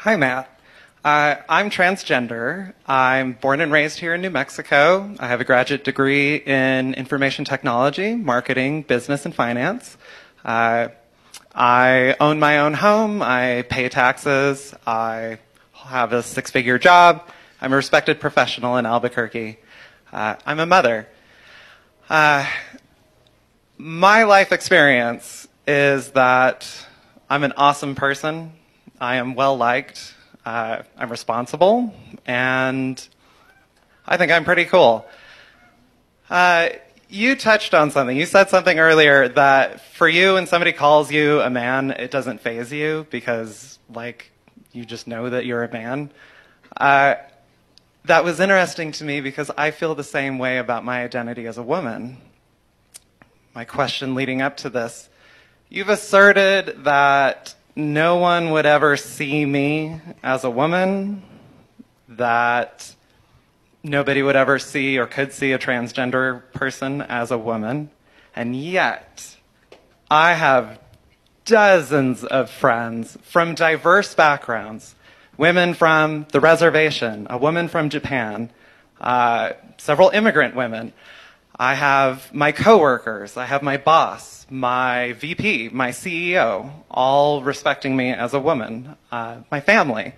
Hi, Matt. I'm transgender. I'm born and raised here in New Mexico. I have a graduate degree in information technology, marketing, business, and finance. I own my own home. I pay taxes. I have a six-figure job. I'm a respected professional in Albuquerque. I'm a mother. My life experience is that I'm an awesome person. I am well-liked. I'm responsible, and I think I'm pretty cool. You touched on something. You said something earlier that for you, when somebody calls you a man, it doesn't faze you because, like, you just know that you're a man. That was interesting to me because I feel the same way about my identity as a woman. My question leading up to this, you've asserted that no one would ever see me as a woman, that nobody would ever see or could see a transgender person as a woman, and yet I have dozens of friends from diverse backgrounds, women from the reservation, a woman from Japan, several immigrant women. I have my coworkers, I have my boss, my VP, my CEO, all respecting me as a woman. My family,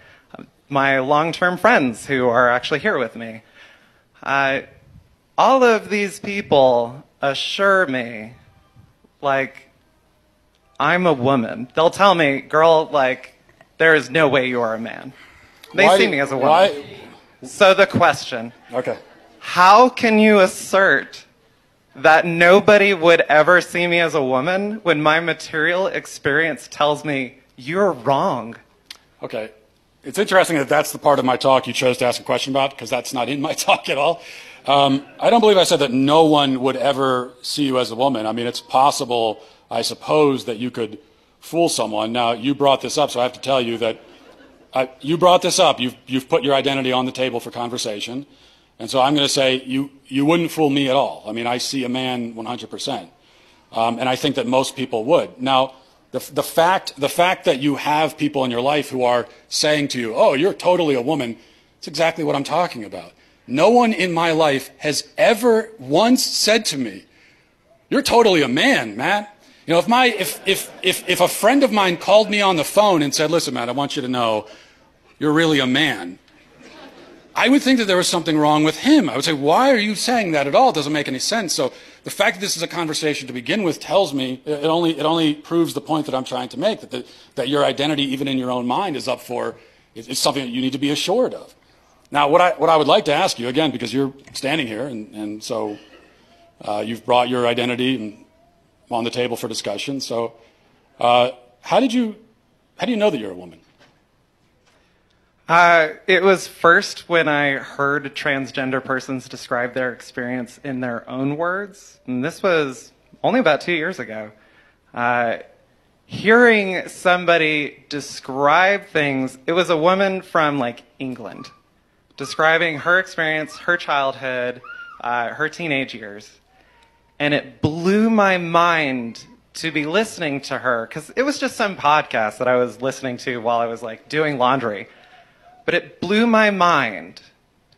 my long-term friends who are actually here with me. All of these people assure me, like, I'm a woman. They'll tell me, girl, like, there is no way you are a man. They see me as a woman. So the question, okay. How can you assert that nobody would ever see me as a woman when my material experience tells me you're wrong? Okay. It's interesting that that's the part of my talk you chose to ask a question about, because that's not in my talk at all. I don't believe I said that no one would ever see you as a woman. I mean, it's possible, I suppose, that you could fool someone. Now, you brought this up, so I have to tell you that you brought this up. You've put your identity on the table for conversation. And so I'm going to say you wouldn't fool me at all. I mean, I see a man 100%. And I think that most people would. Now, the fact that you have people in your life who are saying to you, oh, you're totally a woman, it's exactly what I'm talking about. No one in my life has ever once said to me, you're totally a man, Matt. You know, if a friend of mine called me on the phone and said, listen, Matt, I want you to know you're really a man, I would think that there was something wrong with him. I would say, why are you saying that at all? It doesn't make any sense. So the fact that this is a conversation to begin with tells me, it only proves the point that I'm trying to make, that your identity, even in your own mind, is up for, it's something that you need to be assured of. Now, what I would like to ask you, again, because you're standing here, and so you've brought your identity on the table for discussion. So how do you know that you're a woman? It was first when I heard transgender persons describe their experience in their own words, and this was only about 2 years ago. Hearing somebody describe things, it was a woman from, like, England, describing her experience, her childhood, her teenage years, and it blew my mind to be listening to her, because it was just some podcast that I was listening to while I was, like, doing laundry. But it blew my mind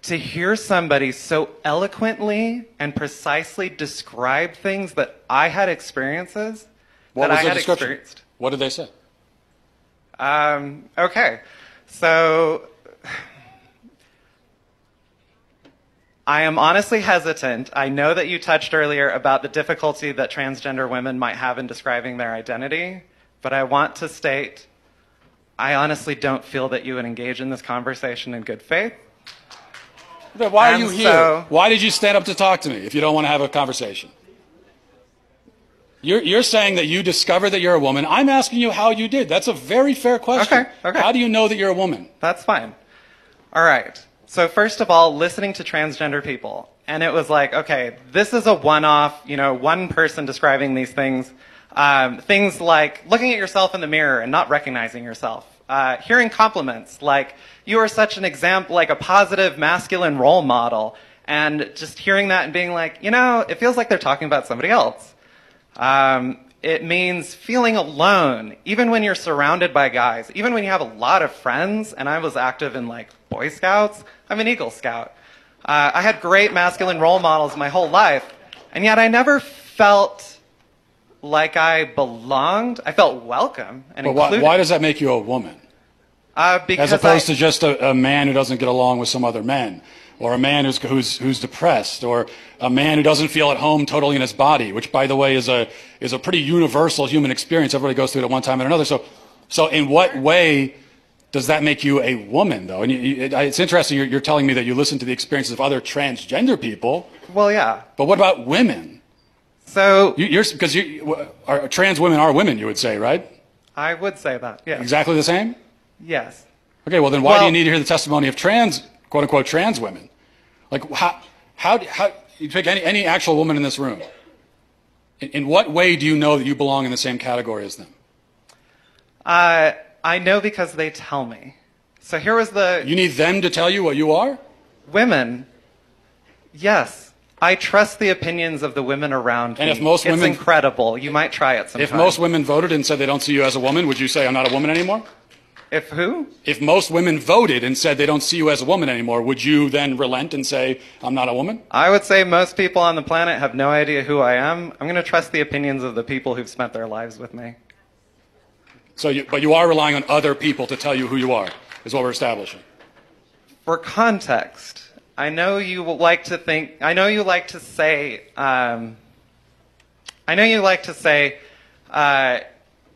to hear somebody so eloquently and precisely describe things that I had experiences that I had experienced. What did they say? Okay. So I am honestly hesitant. I know that you touched earlier about the difficulty that transgender women might have in describing their identity, but I want to state, I honestly don't feel that you would engage in this conversation in good faith. Then why are you here? Why did you stand up to talk to me if you don't want to have a conversation? You're saying that you discovered that you're a woman. I'm asking you how you did. That's a very fair question. Okay. How do you know that you're a woman? That's fine. All right. So first of all, listening to transgender people, and it was like, okay, this is a one-off, one person describing these things. Things like looking at yourself in the mirror and not recognizing yourself. Hearing compliments like, you are such an example, like a positive masculine role model. And just hearing that and being like, it feels like they're talking about somebody else. it means feeling alone, even when you're surrounded by guys, even when you have a lot of friends. And I was active in like Boy Scouts. I'm an Eagle Scout. I had great masculine role models my whole life, and yet I never felt like I belonged. I felt welcome and included. Why does that make you a woman? Because as opposed to just a man who doesn't get along with some other men, or a man who's depressed, or a man who doesn't feel at home totally in his body, which, by the way, is a pretty universal human experience. Everybody goes through it at one time or another. So in what way does that make you a woman, though? And it's interesting you're telling me that you listen to the experiences of other transgender people. Well, yeah. But what about women? So because trans women are women, you would say, right? I would say that, yes. Exactly the same? Yes. Okay, well then why do you need to hear the testimony of quote unquote trans women? Like how you pick any actual woman in this room? In what way do you know that you belong in the same category as them? I know because they tell me. So here was You need them to tell you what you are? Women. Yes. I trust the opinions of the women around me. And if most women... It's incredible. You might try it sometime. If most women voted and said they don't see you as a woman, would you say I'm not a woman anymore? If who? If most women voted and said they don't see you as a woman anymore, would you then relent and say I'm not a woman? I would say most people on the planet have no idea who I am. I'm going to trust the opinions of the people who've spent their lives with me. But you are relying on other people to tell you who you are, is what we're establishing. For context, I know you like to think, I know you like to say,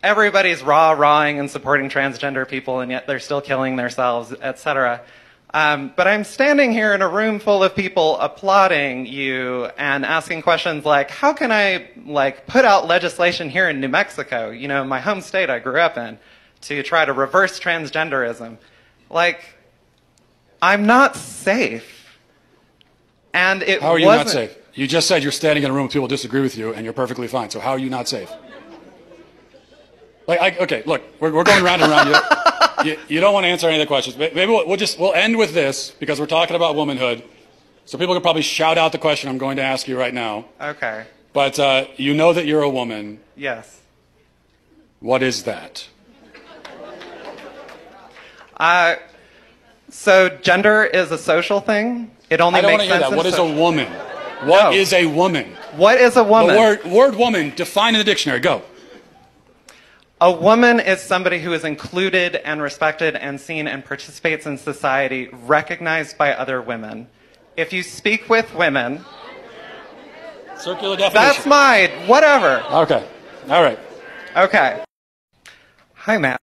everybody's rah-rahing and supporting transgender people, and yet they're still killing themselves, etc. But I'm standing here in a room full of people applauding you and asking questions like, how can I put out legislation here in New Mexico, you know, my home state I grew up in, to try to reverse transgenderism? I'm not safe. And it wasn't... How are you not safe? You just said you're standing in a room with people who disagree with you, and you're perfectly fine. So how are you not safe? Okay, look, we're going round and round. You don't want to answer any of the questions. Maybe we'll end with this, because we're talking about womanhood. So people can probably shout out the question I'm going to ask you right now. Okay. But you know that you're a woman. Yes. What is that? So gender is a social thing. It only makes sense. I don't want to hear that. What is a woman? What is a woman? What is a woman? The word woman, define in the dictionary. Go. A woman is somebody who is included and respected and seen and participates in society, recognized by other women. If you speak with women... Circular definition. That's mine. Whatever. Okay. All right. Okay. Hi, Matt.